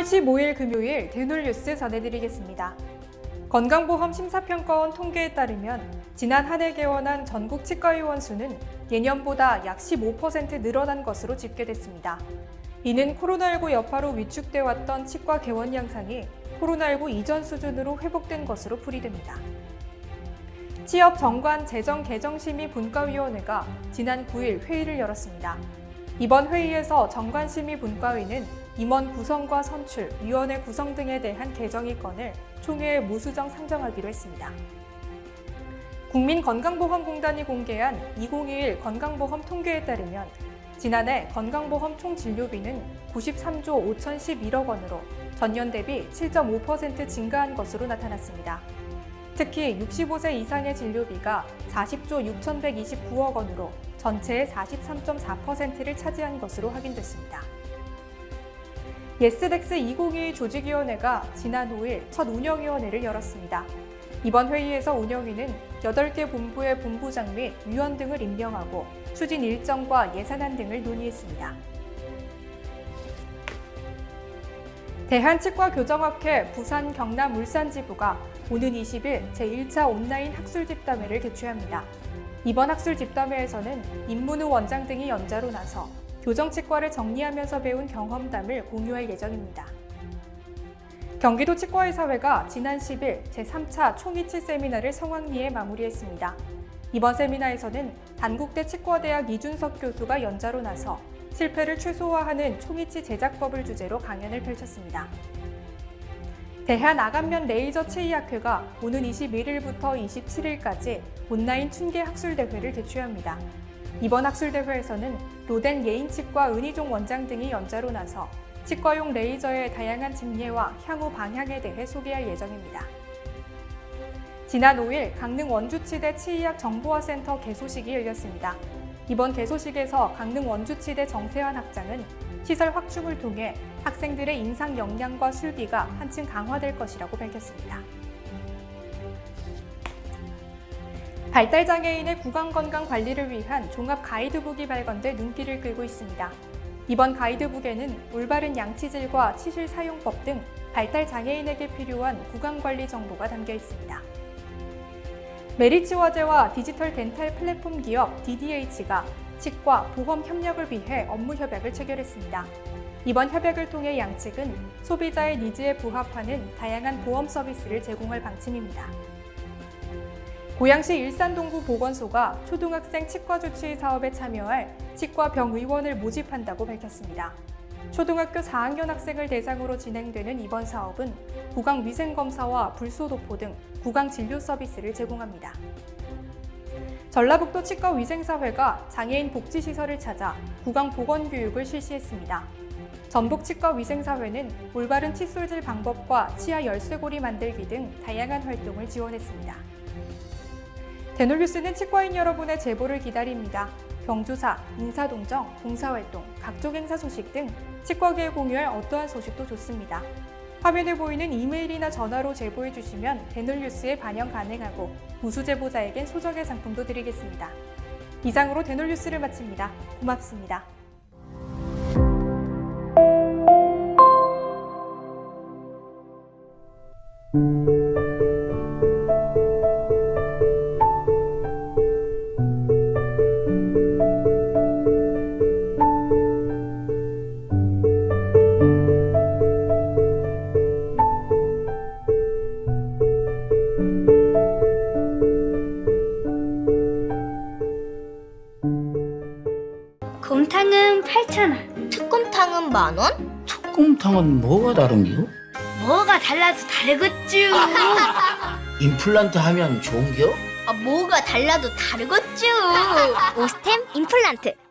15일 금요일 대놀뉴스 전해드리겠습니다. 건강보험 심사평가원 통계에 따르면 지난 한 해 개원한 전국 치과의원 수는 예년보다 약 15% 늘어난 것으로 집계됐습니다. 이는 코로나19 여파로 위축돼 왔던 치과 개원 양상이 코로나19 이전 수준으로 회복된 것으로 풀이됩니다. 취업 정관 재정 개정심의 분과위원회가 지난 9일 회의를 열었습니다. 이번 회의에서 정관심의 분과위는 임원 구성과 선출, 위원회 구성 등에 대한 개정의건을 총회에 무수정 상정하기로 했습니다. 국민건강보험공단이 공개한 2021 건강보험 통계에 따르면 지난해 건강보험 총 진료비는 93조 5,011억 원으로 전년 대비 7.5% 증가한 것으로 나타났습니다. 특히 65세 이상의 진료비가 40조 6,129억 원으로 전체의 43.4%를 차지한 것으로 확인됐습니다. 예스덱스 2022 조직위원회가 지난 5일 첫 운영위원회를 열었습니다. 이번 회의에서 운영위는 8개 본부의 본부장 및 위원 등을 임명하고 추진 일정과 예산안 등을 논의했습니다. 대한치과교정학회 부산, 경남, 울산 지부가 오는 20일 제1차 온라인 학술 집담회를 개최합니다. 이번 학술 집담회에서는 임문우 원장 등이 연자로 나서 교정치과를 정리하면서 배운 경험담을 공유할 예정입니다. 경기도 치과의사회가 지난 10일 제3차 총이치 세미나를 성황리에 마무리했습니다. 이번 세미나에서는 단국대 치과대학 이준석 교수가 연자로 나서 실패를 최소화하는 총이치 제작법을 주제로 강연을 펼쳤습니다. 대한아간면 레이저 치의학회가 오는 21일부터 27일까지 온라인 춘계 학술대회를 개최합니다. 이번 학술대회에서는 로덴 예인치과 은희종 원장 등이 연자로 나서 치과용 레이저의 다양한 직례와 향후 방향에 대해 소개할 예정입니다. 지난 5일 강릉 원주치대 치의학정보화센터 개소식이 열렸습니다. 이번 개소식에서 강릉 원주치대 정세환 학장은 시설 확충을 통해 학생들의 임상 역량과 술기가 한층 강화될 것이라고 밝혔습니다. 발달장애인의 구강건강 관리를 위한 종합 가이드북이 발간돼 눈길을 끌고 있습니다. 이번 가이드북에는 올바른 양치질과 치실 사용법 등 발달장애인에게 필요한 구강관리 정보가 담겨 있습니다. 메리츠화재와 디지털 덴탈 플랫폼 기업 DDH가 치과, 보험 협력을 위해 업무 협약을 체결했습니다. 이번 협약을 통해 양측은 소비자의 니즈에 부합하는 다양한 보험 서비스를 제공할 방침입니다. 고양시 일산동구 보건소가 초등학생 치과 주치의 사업에 참여할 치과 병의원을 모집한다고 밝혔습니다. 초등학교 4학년 학생을 대상으로 진행되는 이번 사업은 구강위생검사와 불소도포 등 구강진료 서비스를 제공합니다. 전라북도 치과위생사회가 장애인 복지시설을 찾아 구강보건교육을 실시했습니다. 전북치과위생사회는 올바른 칫솔질 방법과 치아 열쇠고리 만들기 등 다양한 활동을 지원했습니다. 대놀뉴스는 치과인 여러분의 제보를 기다립니다. 경조사, 인사동정, 봉사활동, 각종 행사 소식 등 치과계에 공유할 어떠한 소식도 좋습니다. 화면에 보이는 이메일이나 전화로 제보해 주시면 대놀뉴스에 반영 가능하고 우수 제보자에겐 소정의 상품도 드리겠습니다. 이상으로 대놀뉴스를 마칩니다. 고맙습니다. 곰탕은 8,000원. 특곰탕은 10,000원? 특곰탕은 뭐가 다른겨? 뭐가 달라도 다르겠쥬. 임플란트 하면 좋은겨? 뭐가 달라도 다르겠죠. 오스템 임플란트.